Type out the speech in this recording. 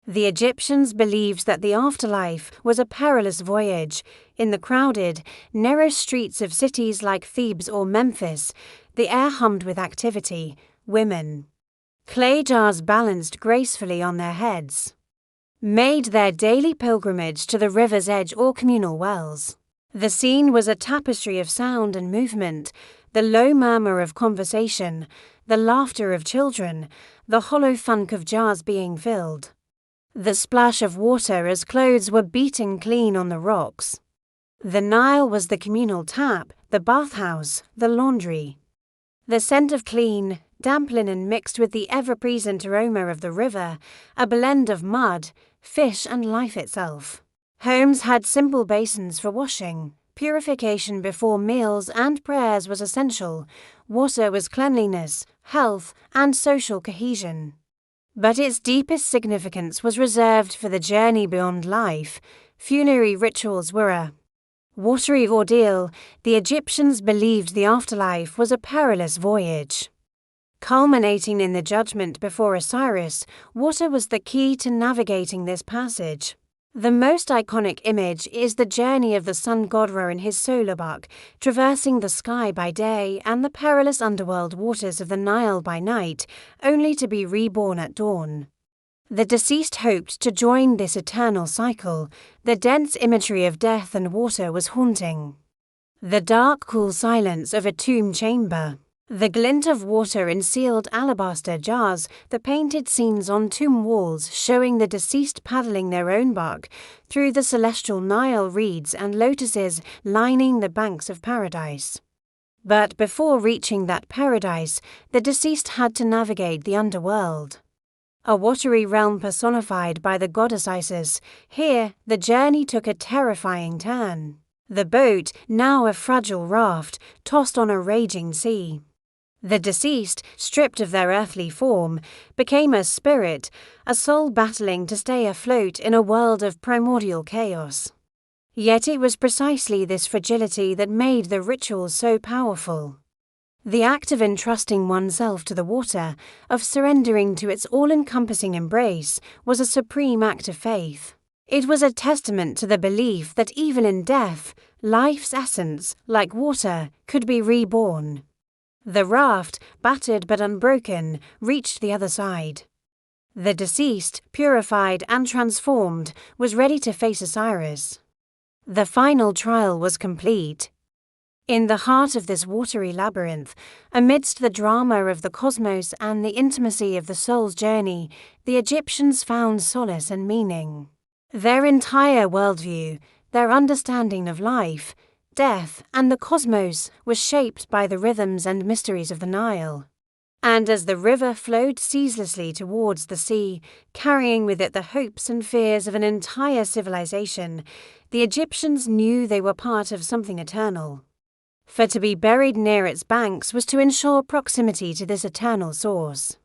The Egyptians believed that the afterlife was a perilous voyage. In the crowded, narrow streets of cities like Thebes or Memphis, the air hummed with activity. Women, clay jars balanced gracefully on their heads, made their daily pilgrimage to the river's edge or communal wells. The scene was a tapestry of sound and movement, the low murmur of conversation, the laughter of children, the hollow thunk of jars being filled, the splash of water as clothes were beaten clean on the rocks. The Nile was the communal tap, the bathhouse, the laundry. The scent of clean, damp linen mixed with the ever-present aroma of the river, a blend of mud, fish and life itself. Homes had simple basins for washing. Purification before meals and prayers was essential. Water was cleanliness, health, and social cohesion. But its deepest significance was reserved for the journey beyond life. Funerary rituals were a watery ordeal. The Egyptians believed the afterlife was a perilous voyage. Culminating in the judgment before Osiris, water was the key to navigating this passage. The most iconic image is the journey of the sun god Ra in his solar buck, traversing the sky by day and the perilous underworld waters of the Nile by night, only to be reborn at dawn. The deceased hoped to join this eternal cycle. The dense imagery of death and water was haunting. The dark, cool silence of a tomb chamber, the glint of water in sealed alabaster jars, the painted scenes on tomb walls showing the deceased paddling their own bark through the celestial Nile reeds and lotuses lining the banks of paradise. But before reaching that paradise, the deceased had to navigate the underworld, a watery realm personified by the goddess Isis. Here, the journey took a terrifying turn. The boat, now a fragile raft, tossed on a raging sea. The deceased, stripped of their earthly form, became a spirit, a soul battling to stay afloat in a world of primordial chaos. Yet it was precisely this fragility that made the ritual so powerful. The act of entrusting oneself to the water, of surrendering to its all-encompassing embrace, was a supreme act of faith. It was a testament to the belief that even in death, life's essence, like water, could be reborn. The raft, battered but unbroken, reached the other side. The deceased, purified and transformed, was ready to face Osiris. The final trial was complete. In the heart of this watery labyrinth, amidst the drama of the cosmos and the intimacy of the soul's journey, the Egyptians found solace and meaning. Their entire worldview, their understanding of life, death, and the cosmos was shaped by the rhythms and mysteries of the Nile. And as the river flowed ceaselessly towards the sea, carrying with it the hopes and fears of an entire civilization, the Egyptians knew they were part of something eternal. For to be buried near its banks was to ensure proximity to this eternal source.